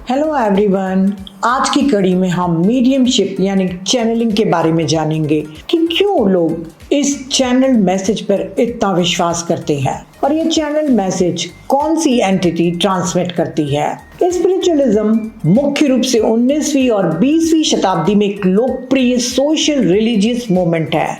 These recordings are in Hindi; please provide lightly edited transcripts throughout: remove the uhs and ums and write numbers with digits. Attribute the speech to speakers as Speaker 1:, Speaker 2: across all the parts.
Speaker 1: Hello everyone. आज की कड़ी में हम मीडियमशिप यानी चैनलिंग के बारे में जानेंगे कि क्यों लोग इस चैनल मैसेज पर इतना विश्वास करते हैं और ये चैनल मैसेज कौन सी एंटिटी ट्रांसमिट करती है। स्पिरिचुअलिज्म मुख्य रूप से 19वीं और 20वीं शताब्दी में एक लोकप्रिय सोशल रिलीजियस मूवमेंट है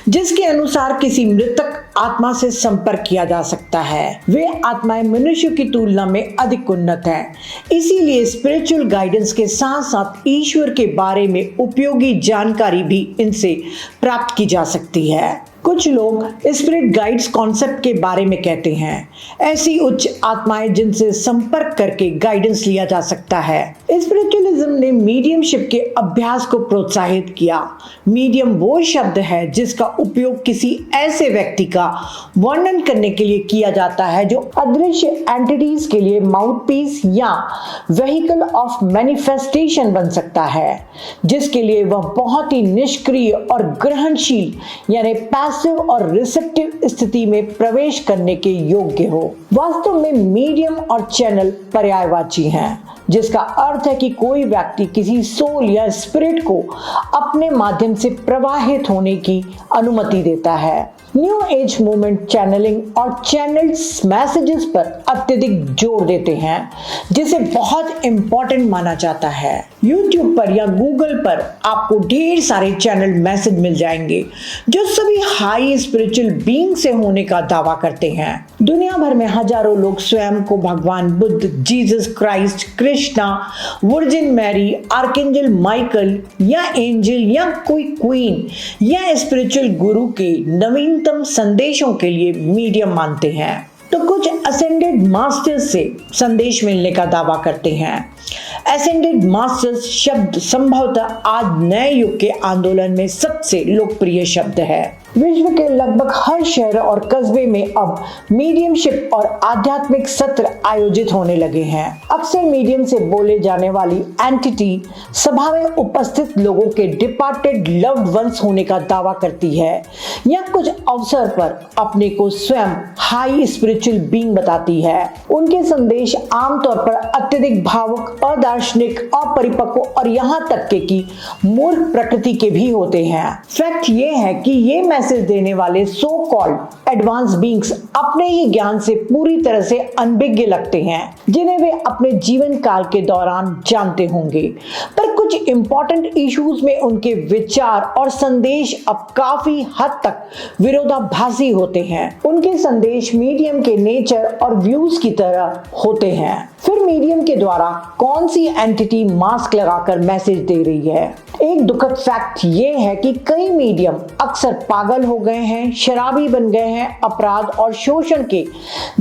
Speaker 1: जिसके अनुसार किसी मृतक आत्मा से संपर्क किया जा सकता है। वे आत्माएं मनुष्य की तुलना में अधिक उन्नत हैं, इसीलिए स्पिरिचुअल गाइडेंस के साथ साथ ईश्वर के बारे में उपयोगी जानकारी भी इनसे प्राप्त की जा सकती है। कुछ लोग स्पिरिट गाइड्स कॉन्सेप्ट के बारे में कहते हैं, ऐसी उच्च आत्माएं जिनसे संपर्क करके गाइडेंस लिया जा सकता है। स्पिरिचुअलिज्म ने मीडियमशिप के अभ्यास को प्रोत्साहित किया। मीडियम वो शब्द है जिसका उपयोग किसी ऐसे व्यक्ति का वर्णन करने के लिए किया जाता है जो अदृश्य एंटिटीज के लिए माउथपीस या व्हीकल ऑफ मैनिफेस्टेशन बन सकता है, जिसके लिए वह बहुत ही निष्क्रिय और ग्रहणशील यानी पैसिव और रिसेप्टिव स्थिति में प्रवेश करने के योग्य हो। वास्तव में मीडियम और चैनल पर्यायवाची हैं, जिसका अर्थ है कि कोई व्यक्ति किसी सोल या स्पिरिट को अपने माध्यम से प्रवाहित होने की अनुमति देता है। न्यू एज मूवमेंट चैनलिंग और चैनल्स मैसेजेस पर अत्यधिक जोर देते हैं, जिसे बहुत इंपॉर्टेंट माना जाता है। YouTube पर या Google पर आपको ढेर सारे चैनल मैसेज मिल जाएंगे जो सभी हाई स्पिरिचुअल बीइंग से होने का दावा करते हैं। दुनिया भर में हजारों लोग स्वयं को भगवान Buddha, Jesus Christ, Krishna, Virgin Mary, archangel Michael या एंजल या कोई क्वीन या स्पिरिचुअल गुरु के नवीनतम संदेशों के लिए मीडियम मानते हैं, तो कुछ असेंडेड मास्टर्स से संदेश मिलने का दावा करते हैं। असेंडेड मास्टर्स शब्द संभवतः आज नए युग के आंदोलन में सबसे लोकप्रिय शब्द है। विश्व के लगभग हर शहर और कस्बे में अब मीडियमशिप और आध्यात्मिक सत्र आयोजित होने लगे हैं। अक्सर मीडियम से बोले जाने वाली एंटिटी सभा में उपस्थित लोगों के डिपार्टेड लव्ड वंस होने का दावा करती है या कुछ अवसर पर अपने को स्वयं हाई स्पिरिचुअल बीइंग बताती है। उनके संदेश आमतौर पर अत्यधिक भावुक, अदार्शनिक, अपरिपक्व और यहाँ तक कि मूर्ख प्रकृति के भी होते हैं। फैक्ट ये है कि ये मैसेज देने वाले सो कॉल्ड एडवांस बीइंग्स अपने ही ज्ञान से पूरी तरह से अनभिज्ञ लगते हैं, जिन्हें वे अपने जीवन काल के दौरान जानते होंगे, पर कुछ इंपॉर्टेंट इश्यूज में उनके विचार और संदेश अब काफी हद तक विरोधाभासी होते हैं। उनके संदेश मीडियम के नेचर और व्यूज की तरह होते हैं। फिर मीडियम के द्वारा कौन सी एंटिटी मास्क लगाकर मैसेज दे रही है? एक दुखद फैक्ट ये है कि कई मीडियम अक्सर पागल हो गए हैं, शराबी बन गए हैं, अपराध और शोषण के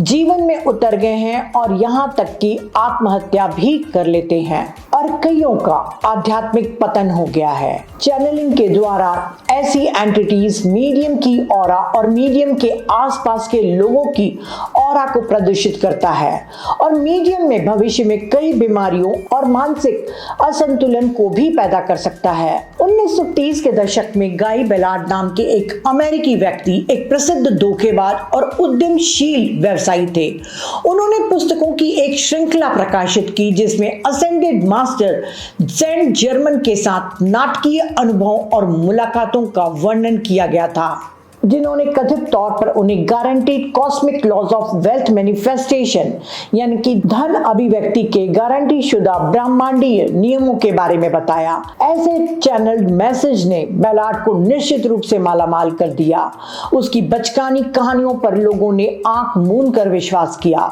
Speaker 1: जीवन में उतर गए हैं और यहाँ तक कि आत्महत्या भी कर लेते हैं और कईयों का आध्यात्मिक पतन हो गया है। चैनलिंग के द्वारा ऐसी एंटिटीज मीडियम की ऑरा और मीडियम के आसपास के लोगों की ऑरा को प्रदूषित करता है और मीडियम में भविष्य में कई बीमारियों और मानसिक असंतुलन को भी पैदा कर सकता है। 1930 के दशक में गाई बेलार्ड नाम के एक अमेरिकी व्यक्ति एक प्रसिद्ध धोखेबाज और उद्यमशील व्यवसायी थे। उन्होंने पुस्तकों की एक श्रृंखला प्रकाशित की जिसमें असेंडेड मास्टर सेंट जर्मन के साथ नाटकीय अनुभवों और मुलाकातों का वर्णन किया गया था, जिन्होंने कथित तौर पर उन्हें guaranteed cosmic laws of wealth manifestation यानी कि धन अभिव्यक्ति के गारंटी शुदा ब्रह्मांडीय नियमों के बारे में बताया। ऐसे चैनल्ड मैसेज ने बेलार्ड को निश्चित रूप से मालामाल कर दिया। उसकी बचकानी कहानियों पर लोगों ने आंख मूंद कर विश्वास किया।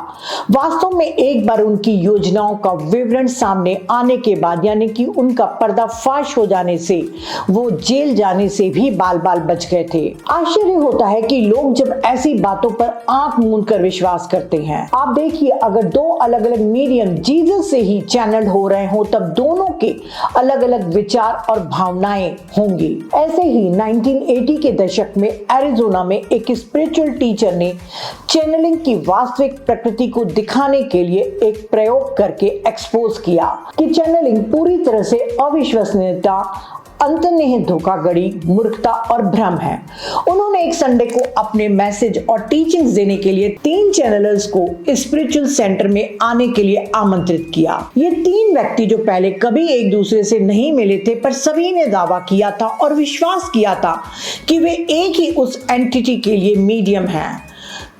Speaker 1: वास्तव में एक बार उनकी योजनाओं का विवरण सामने आने के बाद यानी कि उनका पर्दाफाश हो जाने से वो जेल जाने से भी बाल बाल बच गए थे। आश्चर्य होता है कि लोग जब ऐसी बातों पर आंख मूंद कर विश्वास करते हैं। आप देखिए, अगर दो अलग अलग मीडियम जीसस से ही चैनल हो रहे हो तब दोनों के अलग अलग विचार और भावनाएं होंगी। ऐसे ही 1980 के दशक में एरिजोना में एक स्पिरिचुअल टीचर ने चैनलिंग की वास्तविक प्रकृति को दिखाने के लिए एक प्रयोग करके एक्सपोज किया कि चैनलिंग पूरी तरह से अविश्वसनीयता अंतर्निहित धोखाधड़ी, मूर्खता और भ्रम है। उन्होंने एक संडे को अपने मैसेज और टीचिंग्स देने के लिए 3 चैनलर्स को स्पिरिचुअल सेंटर में आने के लिए आमंत्रित किया। ये 3 व्यक्ति जो पहले कभी एक दूसरे से नहीं मिले थे, पर सभी ने दावा किया था और विश्वास किया था कि वे एक ही उस एंटिटी के लिए मीडियम हैं।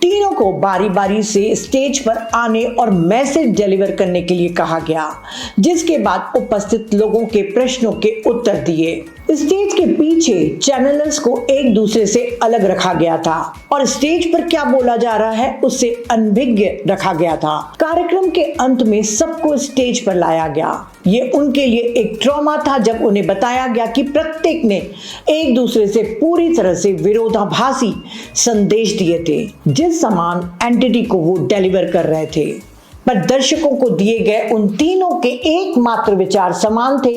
Speaker 1: तीनों को बारी बारी से स्टेज पर आने और मैसेज डिलीवर करने के लिए कहा गया, जिसके बाद उपस्थित लोगों के प्रश्नों के उत्तर दिए। स्टेज के पीछे चैनलर्स को एक दूसरे से अलग रखा गया था और स्टेज पर क्या बोला जा रहा है उससे अनभिज्ञ रखा गया था। कार्यक्रम के अंत में सबको स्टेज पर लाया गया। ये उनके लिए एक ट्रॉमा था जब उन्हें बताया गया कि प्रत्येक ने एक दूसरे से पूरी तरह से विरोधाभासी संदेश दिए थे जिस समान एंटिटी को वो डिलीवर कर रहे थे। पर दर्शकों को दिए गए उन तीनों के एकमात्र विचार समान थे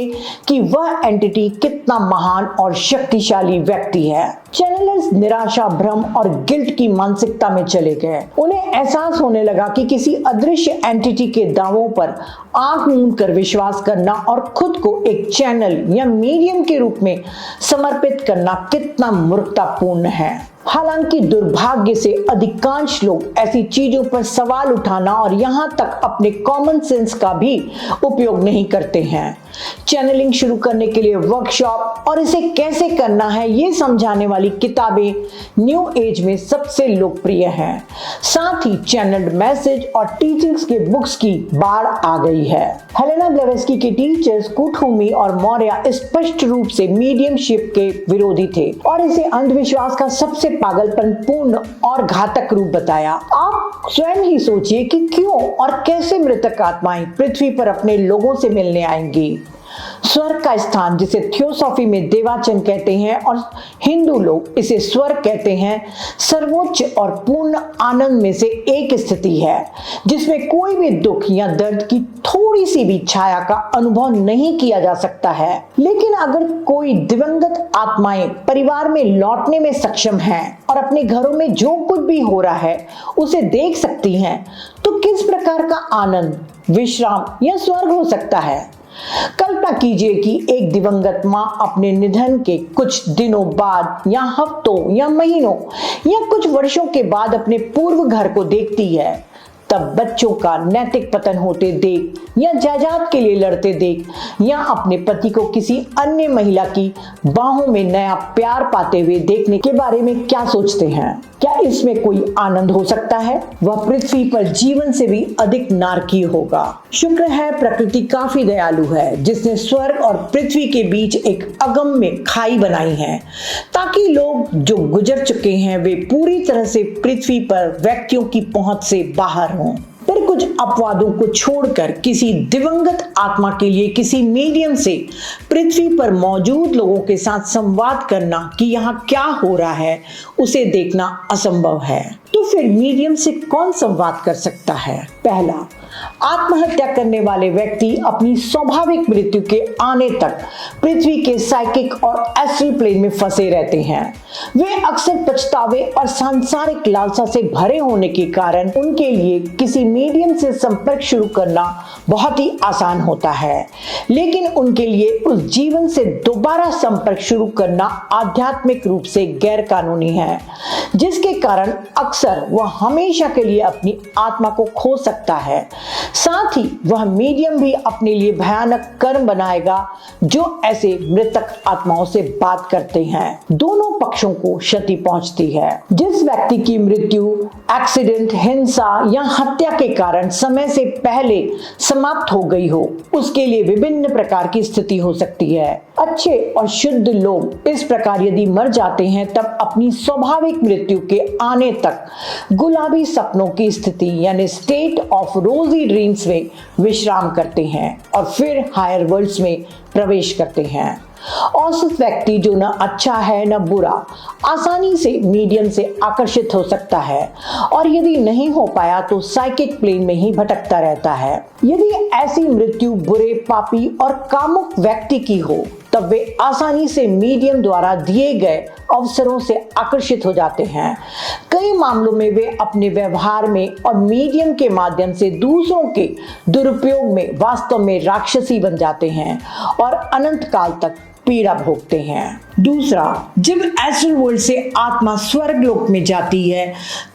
Speaker 1: कि वह एंटिटी कितना महान और शक्तिशाली व्यक्ति है। चैनलर्स निराशा, भ्रम और गिल्ट की मानसिकता में चले गए। उन्हें एहसास होने लगा कि किसी अदृश्य एंटिटी के दावों पर आंख मूंद कर विश्वास करना और खुद को एक चैनल या मीडियम के रूप में समर्पित करना कितना मूर्खतापूर्ण है। हालांकि दुर्भाग्य से अधिकांश लोग ऐसी चीजों पर सवाल उठाना और यहाँ तक अपने कॉमन सेंस का भी उपयोग नहीं करते हैं। चैनलिंग शुरू करने के लिए वर्कशॉप और इसे कैसे करना है ये समझाने वाली किताबें न्यू एज में सबसे लोकप्रिय हैं। साथ ही चैनल्ड मैसेज और टीचिंग्स के बुक्स की बाढ़ आ गई है। हेलेना ब्लेवात्स्की के टीचर्स कुथुमी और मौर्य स्पष्ट रूप से मीडियमशिप के विरोधी थे और इसे अंधविश्वास का सबसे पागलपनपूर्ण और घातक रूप बताया। आप स्वयं ही सोचिए कि क्यों और कैसे मृतक आत्माएं पृथ्वी पर अपने लोगों से मिलने आएंगी। स्वर्ग का स्थान, जिसे थियोसॉफी में देवाचन कहते हैं और हिंदू लोग इसे स्वर्ग कहते हैं, सर्वोच्च और पूर्ण आनंद में से एक स्थिति है जिसमें कोई भी दुख या दर्द की थोड़ी सी भी छाया का अनुभव नहीं किया जा सकता है। लेकिन अगर कोई दिवंगत आत्माएं परिवार में लौटने में सक्षम हैं और अपने घरों में जो कुछ भी हो रहा है उसे देख सकती हैं, तो किस प्रकार का आनंद, विश्राम या स्वर्ग हो सकता है। कल्पना कीजिए कि एक दिवंगत मां अपने निधन के कुछ दिनों बाद या हफ्तों या महीनों या कुछ वर्षों के बाद अपने पूर्व घर को देखती है। तब बच्चों का नैतिक पतन होते देख या जायदाद के लिए लड़ते देख या अपने पति को किसी अन्य महिला की बाहों में नया प्यार पाते हुए देखने के बारे में क्या सोचते हैं? क्या इसमें कोई आनंद हो सकता है? वह पृथ्वी पर जीवन से भी अधिक नारकीय होगा। शुक्र है प्रकृति काफी दयालु है, जिसने स्वर्ग और पृथ्वी के बीच एक अगम्य खाई बनाई है ताकि लोग जो गुजर चुके हैं वे पूरी तरह से पृथ्वी पर व्यक्तियों की पहुंच से बाहर हों। फिर कुछ अपवादों को छोड़कर किसी दिवंगत आत्मा के लिए किसी मीडियम से पृथ्वी पर मौजूद लोगों के साथ संवाद करना कि यहाँ क्या हो रहा है उसे देखना असंभव है। तो फिर मीडियम से कौन संवाद कर सकता है? पहला, आत्महत्या करने वाले व्यक्ति अपनी स्वाभाविक मृत्यु के आने तक पृथ्वी के साइकिक और एस्ट्रल प्लेन में फंसे रहते हैं। वे अक्सर पछतावे और सांसारिक लालसा से भरे होने के कारण उनके लिए किसी मीडियम से संपर्क शुरू करना बहुत ही आसान होता है, लेकिन उनके लिए उस जीवन से दोबारा संपर्क शुरू करना आध्यात्मिक रूप से गैर कानूनी है, जिसके कारण अक्सर वह हमेशा के लिए अपनी आत्मा को खो सकता है। साथ ही वह मीडियम भी अपने लिए भयानक कर्म बनाएगा जो ऐसे मृतक आत्माओं से बात करते हैं। दोनों पक्षों को क्षति पहुंचती है। जिस व्यक्ति की मृत्यु एक्सीडेंट, हिंसा या हत्या के कारण समय से पहले समाप्त हो गई हो, उसके लिए विभिन्न प्रकार की स्थिति हो सकती है। अच्छे और शुद्ध लोग इस प्रकार यदि मर जाते हैं तब अपनी स्वाभाविक मृत्यु के आने तक गुलाबी सपनों की स्थिति यानी स्टेट ऑफ रोजी ड्रीम्स में विश्राम करते हैं और फिर हायर वर्ल्ड्स में प्रवेश करते हैं। औसत व्यक्ति जो न अच्छा है न बुरा, आसानी से मीडियम से आकर्षित हो सकता है और यदि नहीं हो पाया तो साइकिक प्लेन में ही भटकता रहता है। यदि ऐसी मृत्यु बुरे, पापी और कामुक व्यक्ति की हो तब वे आसानी से मीडियम द्वारा दिए गए अवसरों से आकर्षित हो जाते हैं। कई मामलों में वे अपने व्यवहार में और मीडियम के माध्यम से दूसरों के दुरुपयोग में वास्तव में राक्षसी बन जाते हैं और अनंत काल तक पीड़ा भोगते हैं। दूसरा, जब एस्ट्रल वर्ल्ड से आत्मा स्वर्ग लोक में जाती है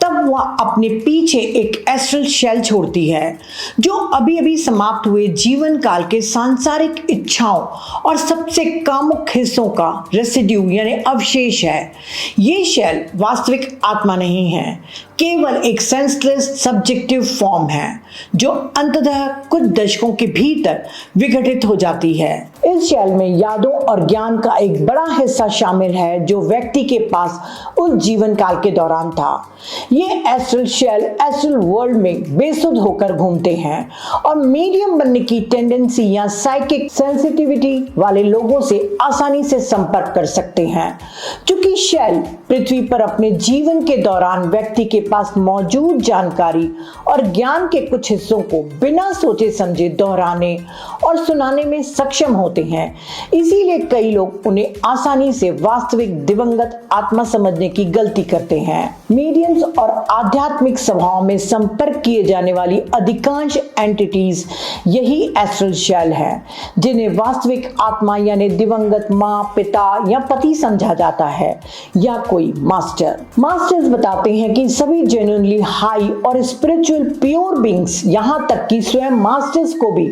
Speaker 1: तब वह अपने पीछे एक एस्ट्रल शेल छोड़ती है जो अभी अभी समाप्त हुए जीवन काल के सांसारिक इच्छाओं और सबसे कामुक हिस्सों का रेसिड्यू यानी अवशेष है। ये शेल वास्तविक आत्मा नहीं है, केवल एक सेंसलेस सब्जेक्टिव फॉर्म है जो अंततः कुछ दशकों के भीतर विघटित हो जाती है। इस शेल में यादों और ज्ञान का एक बड़ा हिस्सा शामिल है जो व्यक्ति के पास उस जीवन काल के दौरान था। ये एस्ट्रल शेल एस्ट्रल वर्ल्ड में बेसुध होकर घूमते हैं और मीडियम बनने की टेंडेंसी या साइकिक सेंसिटिविटी वाले लोगों से आसानी से संपर्क कर सकते हैं। क्योंकि शेल पृथ्वी पर अपने जीवन के दौरान व्यक्ति के पास मौजूद जानकारी और ज्ञान के कुछ हिस्सों को बिना सोचे समझे दोहराने और सुनाने में सक्षम होते हैं, इसीलिए कई लोग उन्हें आसानी से वास्तविक दिवंगत आत्मा समझने की गलती करते हैं। मीडियम्स और आध्यात्मिक सभाओं में संपर्क किए जाने वाली अधिकांश एंटिटीज यही एस्ट्रल शेल है जिन्हें वास्तविक आत्मा यानी दिवंगत माँ, पिता या पति समझा जाता है या कोई मास्टर्स बताते हैं कि सभी जेन्युइनली हाई और स्पिरिचुअल प्योर बीइंग्स, यहाँ तक कि स्वयं मास्टर्स को भी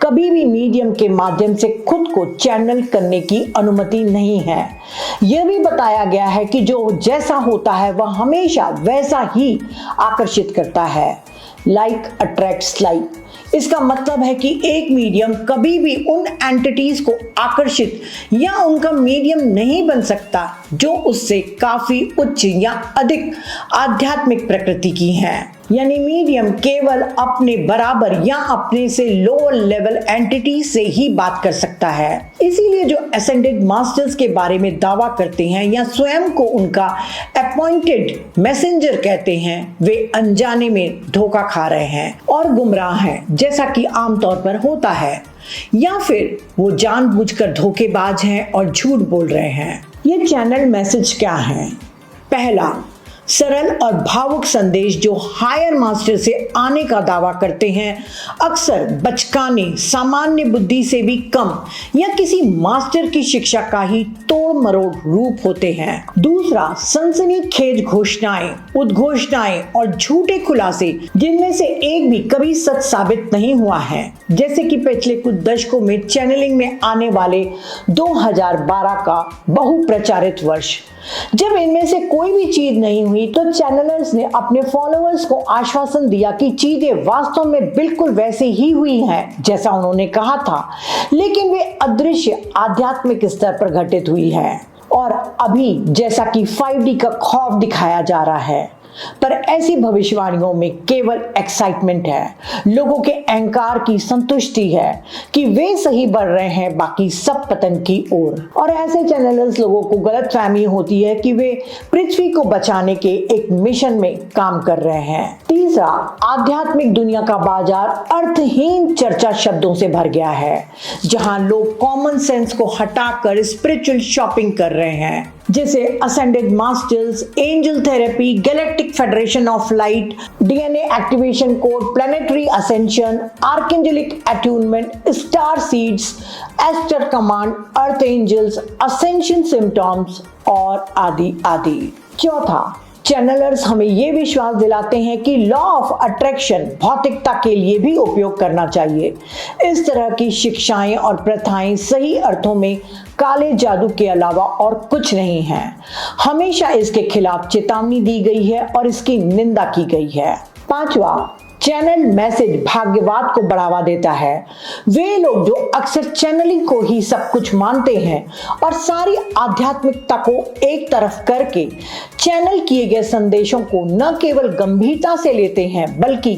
Speaker 1: कभी भी मीडियम के माध्यम से खुद को चैनल करने की अनुमति नहीं है। यह भी बताया गया है कि जो जैसा होता है वह हमेशा वैसा ही आकर्षित करता है। Like attracts like. इसका मतलब है कि एक मीडियम कभी भी उन एंटिटीज को आकर्षित या उनका मीडियम नहीं बन सकता जो उससे काफी उच्च या अधिक आध्यात्मिक प्रकृति की हैं। यानी मीडियम केवल अपने बराबर या अपने से लोअर लेवल एंटिटी से ही बात कर सकता है। इसीलिए जो असेंडेड मास्टर्स के बारे में दावा करते हैं या स्वयं को उनका अपॉइंटेड मैसेंजर कहते हैं, वे अनजाने में धोखा खा रहे हैं और गुमराह हैं, जैसा कि आमतौर पर होता है, या फिर वो जानबूझकर धोखेबाज हैं और झूठ बोल रहे हैं। ये चैनल मैसेज क्या है? पहला, सरल और भावुक संदेश जो हायर मास्टर से आने का दावा करते हैं, अक्सर बचकाने, सामान्य बुद्धि से भी कम या किसी मास्टर की शिक्षा का ही तोड़ मरोड़ रूप होते हैं। दूसरा, सनसनीखेज घोषणाएं, उद्घोषणाएं और झूठे खुलासे जिनमें से एक भी कभी सच साबित नहीं हुआ है, जैसे कि पिछले कुछ दशकों में चैनलिंग में आने वाले 2012 का बहुप्रचारित वर्ष। जब इनमें से कोई भी चीज नहीं हुई तो चैनलर्स ने अपने फॉलोअर्स को आश्वासन दिया कि चीजें वास्तव में बिल्कुल वैसे ही हुई हैं जैसा उन्होंने कहा था, लेकिन वे अदृश्य आध्यात्मिक स्तर पर घटित हुई है और अभी जैसा कि 5D का खौफ दिखाया जा रहा है। पर ऐसी भविष्यवाणियों में केवल एक्साइटमेंट है, लोगों के अहंकार की संतुष्टि है कि वे सही बढ़ रहे हैं, बाकी सब पतन की ओर। और ऐसे चैनलर्स लोगों को गलतफहमी होती है कि वे पृथ्वी को बचाने के एक मिशन में काम कर रहे हैं। तीसरा, आध्यात्मिक दुनिया का बाजार अर्थहीन चर्चा शब्दों से भर गया है, जहां लोग कॉमन सेंस को हटाकर स्पिरिचुअल शॉपिंग कर रहे हैं, जैसे ascended masters, angel therapy, galactic federation of light, DNA activation code, planetary ascension, archangelic attunement, star seeds, Ashtar command, earth angels, ascension symptoms और आदि आदि। चौथा, चैनलर्स हमें ये विश्वास दिलाते हैं कि लॉ ऑफ अट्रैक्शन भौतिकता के लिए भी उपयोग करना चाहिए। इस तरह की शिक्षाएं और प्रथाएं सही अर्थों में काले जादू के अलावा और कुछ नहीं है। हमेशा इसके खिलाफ चेतावनी दी गई है और इसकी निंदा की गई है। पांचवा, चैनल मैसेज भाग्यवाद को बढ़ावा देता है। वे लोग जो अक्सर चैनलिंग को ही सब कुछ मानते हैं और सारी आध्यात्मिकता को एक तरफ करके चैनल किए गए संदेशों को न केवल गंभीरता से लेते हैं, बल्कि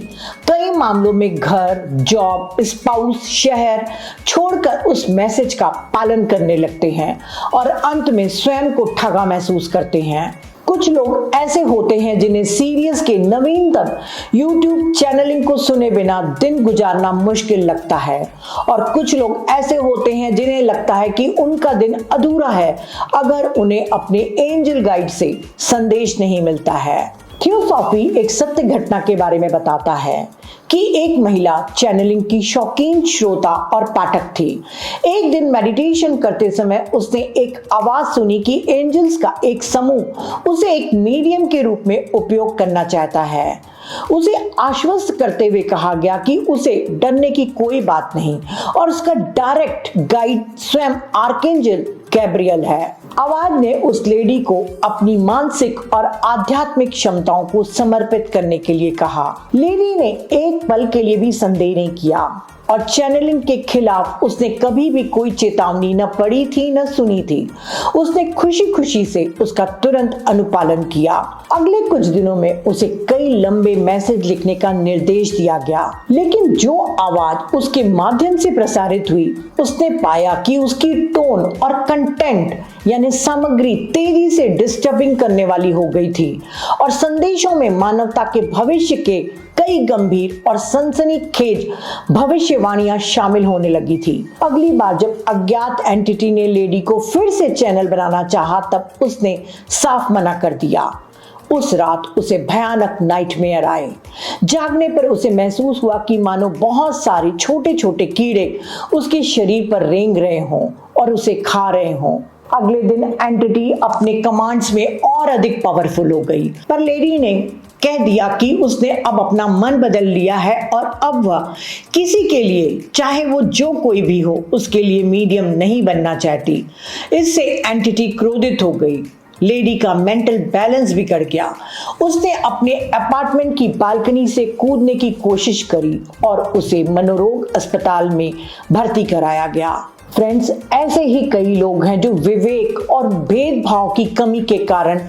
Speaker 1: कई मामलों में घर, जॉब, स्पाउस, शहर छोड़कर उस मैसेज का पालन करने लगते हैं और अंत में स्वयं को ठगा महसूस करते हैं। कुछ लोग ऐसे होते हैं जिन्हें सीरियस के नवीनतम YouTube चैनलिंग को सुने बिना दिन गुजारना मुश्किल लगता है और कुछ लोग ऐसे होते हैं जिन्हें लगता है कि उनका दिन अधूरा है अगर उन्हें अपने एंजल गाइड से संदेश नहीं मिलता है। थियोसॉफी एक सत्य घटना के बारे में बताता है कि एक महिला चैनलिंग की शौकीन श्रोता और पाठक थी। एक दिन मेडिटेशन करते समय उसने एक आवाज सुनी कि एंजल्स का एक समूह उसे एक मीडियम के रूप में उपयोग करना चाहता है। उसे आश्वस्त करते हुए कहा गया कि उसे डरने की कोई बात नहीं और उसका डायरेक्ट गाइड स्वयं आर्कएंजल गैब्रियल है। आवाज ने उस लेडी को अपनी मानसिक और आध्यात्मिक क्षमताओं को समर्पित करने के लिए कहा। लेडी ने एक पल के लिए भी संदेह नहीं किया और चैनलिंग के खिलाफ उसने कभी भी कोई चेतावनी न पढ़ी थी न सुनी थी। उसने खुशी खुशी से उसका तुरंत अनुपालन किया। अगले कुछ दिनों में उसे कई लंबे मैसेज लिखने का निर्देश दिया गया, लेकिन जो आवाज उसके माध्यम से प्रसारित हुई उसने पाया कि उसकी टोन और कंटेंट यानी सामग्री तेजी से डिस्टर्बिंग करने वाली हो गई थी और संदेशों में मानवता के भविष्य के कई गंभीर और सनसनीखेज भविष्यवाणियां शामिल होने लगी थी। अगली बार जब अज्ञात एंटिटी ने लेडी को फिर से चैनल बनाना चाहा तब उसने साफ मना कर दिया। उस रात उसे भयानक नाइटमेयर आए। जागने पर उसे महसूस हुआ कि मानो बहुत सारे छोटे छोटे कीड़े उसके शरीर पर रेंग रहे हों और उसे खा रहे हों। अगले दिन एंटिटी अपने कमांड्स में और अधिक पावरफुल हो गई, पर लेडी ने कह दिया कि उसने अब अपना मन बदल लिया है और अब वह किसी के लिए, चाहे वो जो कोई भी हो, उसके लिए मीडियम नहीं बनना चाहती। इससे एंटिटी क्रोधित हो गई। लेडी का मेंटल बैलेंस बिगड़ गया। उसने अपने अपार्टमेंट की बालकनी से कूदने की कोशिश करी और उसे मनोरोग अस्पताल में भर्ती कराया गया। फ्रेंड्स, ऐसे ही कई लोग हैं जो विवेक और भेदभाव की कमी के कारण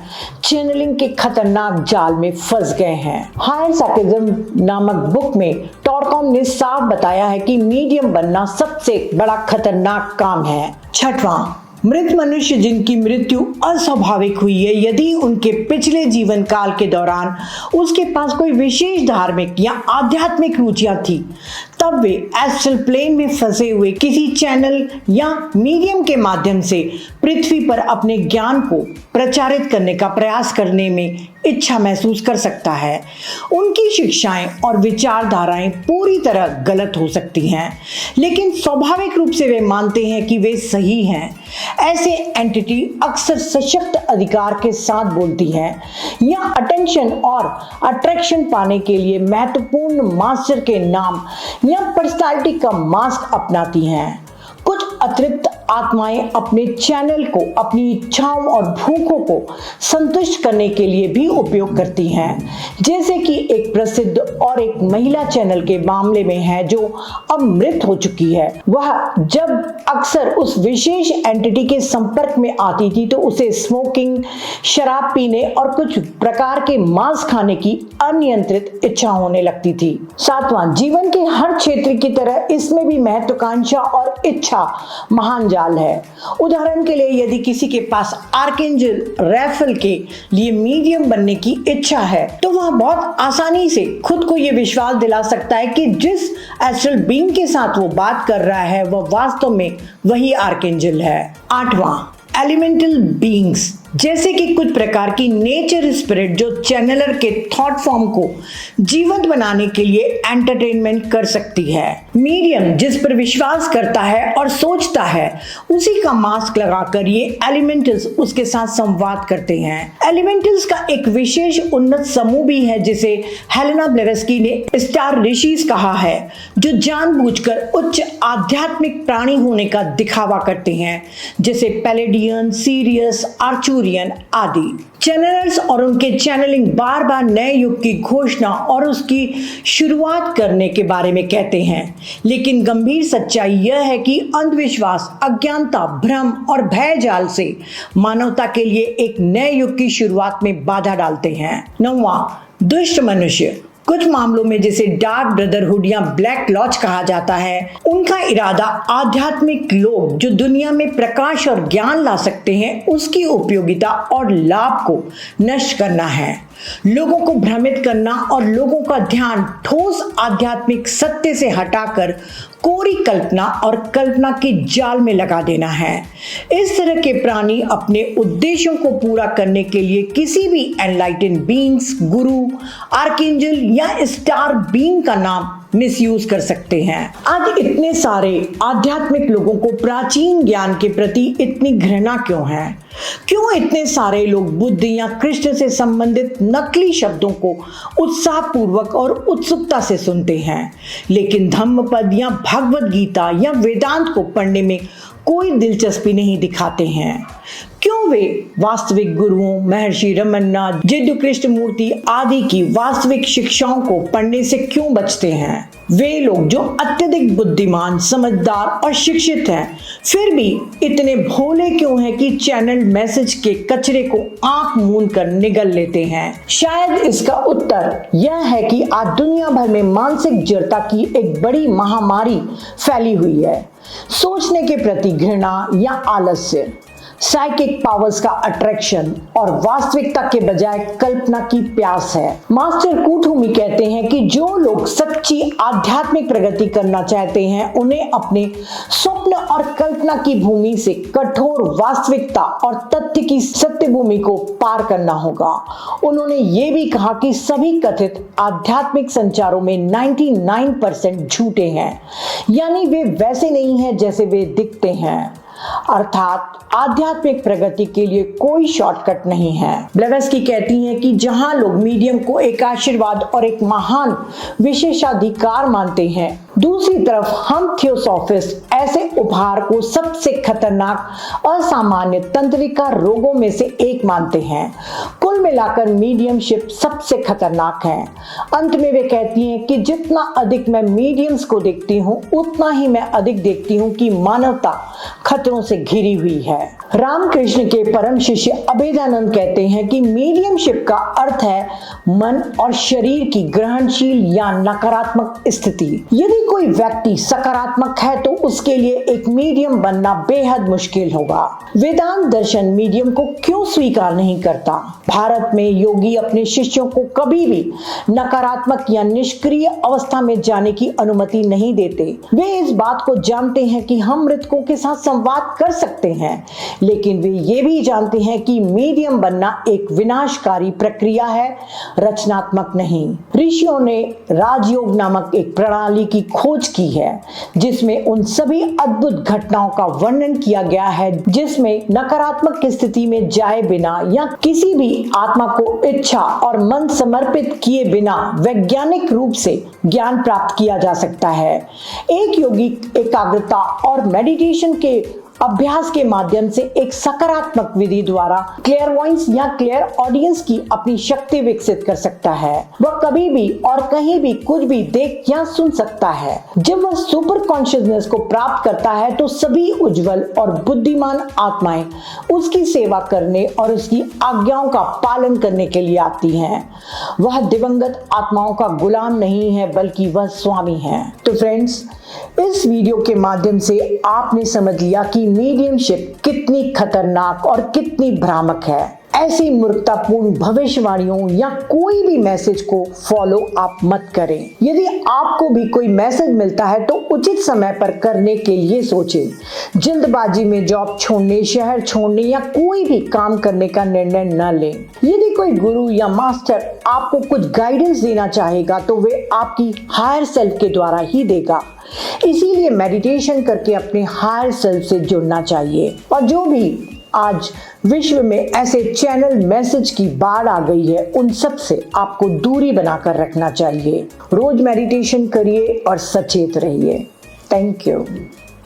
Speaker 1: चैनलिंग के खतरनाक जाल में फंस गए हैं। हायर साइकिज्म नामक बुक में टॉरकॉम ने साफ बताया है कि मीडियम बनना सबसे बड़ा खतरनाक काम है। छठवां, मृत मनुष्य जिनकी मृत्यु अस्वाभाविक हुई है, यदि उनके पिछले जीवन काल के दौरान उसके पास कोई विशेष धार्मिक या आध्यात्मिक रुचियां थी, तब वे एस्ट्रल प्लेन में फंसे हुए किसी चैनल या मीडियम के माध्यम से पृथ्वी पर अपने ज्ञान को प्रचारित करने का प्रयास करने में इच्छा महसूस कर सकता है। उनकी शिक्षाएं और विचारधाराएं पूरी तरह गलत हो सकती हैं, लेकिन स्वाभाविक रूप से वे मानते हैं कि वे सही हैं। ऐसे एंटिटी अक्सर सशक्त अधिकार के साथ बोलती हैं या अटेंशन और अट्रैक्शन पाने के लिए महत्वपूर्ण मास्टर के नाम या पर्सनालिटी का मास्क अपनाती हैं। कुछ अतिरिक्त आत्माएं अपने चैनल को अपनी इच्छाओं और भूखों को संतुष्ट करने के लिए भी उपयोग करती हैं, जैसे कि एक प्रसिद्ध और एक महिला चैनल के मामले में है जो अब मृत हो चुकी है। वह जब अक्सर उस विशेष एंटिटी के संपर्क में आती थी तो उसे स्मोकिंग, शराब पीने और कुछ प्रकार के मांस खाने की अनियंत्रित इच्छा होने लगती थी। सातवां, जीवन के हर क्षेत्र की तरह इसमें भी महत्वाकांक्षा और इच्छा महान जाल है। उदाहरण के लिए यदि किसी के पास आर्कएंजल रैफेल के लिए मीडियम बनने की इच्छा है तो वह बहुत आसानी से खुद को यह विश्वास दिला सकता है कि जिस एस्ट्रल बीइंग के साथ वो बात कर रहा है वह वास्तव में वही आर्कएंजल है। आठवां, एलिमेंटल बीइंग्स जैसे कि कुछ प्रकार की नेचर स्पिरिट जो चैनलर के थॉट फॉर्म को जीवंत बनाने के लिए एंटरटेनमेंट कर सकती है। मीडियम जिस पर विश्वास करता है और सोचता है उसी का मास्क लगाकर ये एलिमेंटल्स उसके साथ संवाद करते हैं। एलिमेंटल्स का एक विशेष उन्नत समूह भी है जिसे हेलेना ब्लेवस्की ने स्टार ऋषिज कहा है, जो जानबूझकर उच्च आध्यात्मिक प्राणी होने का दिखावा करते हैं, जैसे पैलेडियन, सीरियस, आर्चूरियन आदि। चैनलर्स और उनके चैनलिंग बार बार नए युग की घोषणा और उसकी शुरुआत करने के बारे में कहते हैं, लेकिन गंभीर सच्चाई यह है कि अंधविश्वास, अज्ञानता, भ्रम और भय जाल से मानवता के लिए एक नए युग की शुरुआत में बाधा डालते हैं। नौवां, दुष्ट मनुष्य कुछ मामलों में जिसे डार्क ब्रदरहुड या ब्लैक लॉज कहा जाता है, उनका इरादा आध्यात्मिक लोग जो दुनिया में प्रकाश और ज्ञान ला सकते हैं उसकी उपयोगिता और लाभ को नष्ट करना है। लोगों को भ्रमित करना और लोगों का ध्यान ठोस आध्यात्मिक सत्य से हटाकर कोरी कल्पना और कल्पना के जाल में लगा देना है। इस तरह के प्राणी अपने उद्देश्यों को पूरा करने के लिए किसी भी एनलाइटेंड बीइंग्स, गुरु, आर्कएंजल या स्टार बीइंग का नाम मिसयूज कर सकते हैं। आज इतने सारे आध्यात्मिक लोगों को प्राचीन ज्ञान के प्रति इतनी घृणा क्यों है? क्यों इतने सारे लोग बुद्ध या कृष्ण से संबंधित नकली शब्दों को उत्साहपूर्वक और उत्सुकता से सुनते हैं, लेकिन धम्मपद या भगवद गीता या वेदांत को पढ़ने में कोई दिलचस्पी नहीं दिखाते हैं? क्यों वे वास्तविक गुरुओं, महर्षि रमन्ना, जिद्दू कृष्णमूर्ति आदि की वास्तविक शिक्षाओं को पढ़ने से क्यों बचते हैं? वे लोग जो अत्यधिक बुद्धिमान, समझदार और शिक्षित हैं, फिर भी इतने भोले क्यों हैं कि चैनल मैसेज के कचरे को आंख मूंद कर निगल लेते हैं? शायद इसका उत्तर यह है कि आज दुनिया भर में मानसिक जड़ता की एक बड़ी महामारी फैली हुई है। सोचने के प्रति घृणा या आलस्य, साइकिक पावर्स का अट्रैक्शन और वास्तविकता के बजाय कल्पना की प्यास है। मास्टर कुथुमी कहते हैं कि जो लोग सच्ची आध्यात्मिक प्रगति करना चाहते हैं, उन्हें अपने स्वप्न और कल्पना की भूमि से कठोर वास्तविकता और तथ्य की सत्य भूमि को पार करना होगा। उन्होंने ये भी कहा कि सभी कथित आध्यात्मिक संचारों में 99% झूठे हैं, यानी वे वैसे नहीं हैं जैसे वे दिखते हैं। अर्थात आध्यात्मिक प्रगति के लिए कोई शॉर्टकट नहीं है। ब्लेवेस्की कहती हैं कि जहां लोग मीडियम को एक आशीर्वाद और एक महान विशेषाधिकार मानते हैं, दूसरी तरफ हम थियोसॉफिस्ट ऐसे उपहार को सबसे खतरनाक असामान्य तंत्रिका रोगों में से एक मानते हैं। कुल मिलाकर मीडियमशिप सबसे खतरनाक है। अंत में वे कहती हैं कि जितना अधिक मैं मीडियम्स को देखती हूँ, उतना ही मैं अधिक देखती हूँ कि मानवता खतरों से घिरी हुई है। रामकृष्ण के परम शिष्य अभेदानंद कहते हैं कि मीडियमशिप का अर्थ है मन और शरीर की ग्रहणशील या नकारात्मक स्थिति। यदि कोई व्यक्ति सकारात्मक है तो उसके लिए एक मीडियम बनना बेहद मुश्किल होगा। वेदांत दर्शन मीडियम को क्यों स्वीकार नहीं करता? भारत में योगी अपने शिष्यों को कभी भी नकारात्मक या निष्क्रिय अवस्था में जाने की अनुमति नहीं देते। वे इस बात को जानते हैं कि हम मृतकों के साथ संवाद कर सकते हैं, लेकिन वे ये भी जानते हैं कि मीडियम बनना एक विनाशकारी प्रक्रिया है, रचनात्मक नहीं। ऋषियों ने राजयोग नामक एक प्रणाली की खोज की है, जिसमें उन सभी अद्भुत घटनाओं का वर्णन किया गया है जिसमें नकारात्मक स्थिति में जाए बिना या किसी भी आत्मा को इच्छा और मन समर्पित किए बिना वैज्ञानिक रूप से ज्ञान प्राप्त किया जा सकता है। एक योगी एकाग्रता और मेडिटेशन के अभ्यास के माध्यम से एक सकारात्मक विधि द्वारा क्लेयरवॉयंस या क्लियर ऑडियंस की अपनी शक्ति विकसित कर सकता है। वह कभी भी और कहीं भी कुछ भी देख या सुन सकता है। जब वह सुपर कॉन्शियसनेस को प्राप्त करता है तो सभी उज्जवल और बुद्धिमान आत्माएं उसकी सेवा करने और उसकी आज्ञाओं का पालन करने के लिए आती हैं। वह दिवंगत आत्माओं का गुलाम नहीं है, बल्कि वह स्वामी है। तो फ्रेंड्स, इस वीडियो के माध्यम से आपने समझ लिया कि मीडियमशिप कितनी खतरनाक और कितनी भ्रामक है। ऐसी मूर्खतापूर्ण भविष्यवाणियों या कोई भी मैसेज को फॉलो आप मत करें। यदि आपको भी कोई मैसेज मिलता है तो उचित समय पर करने के लिए सोचें। जल्दबाजी में जॉब छोड़ने, शहर छोड़ने या कोई भी काम करने का निर्णय न लें। यदि कोई गुरु या मास्टर आपको कुछ गाइडेंस देना चाहेगा तो वे आपकी हायर सेल्फ के द्वारा ही देगा। इसीलिए मेडिटेशन करके अपने हायर सेल्फ से जुड़ना चाहिए। और जो भी आज विश्व में ऐसे चैनल मैसेज की बाढ़ आ गई है, उन सब से आपको दूरी बनाकर रखना चाहिए। रोज मेडिटेशन करिए और सचेत रहिए। Thank you.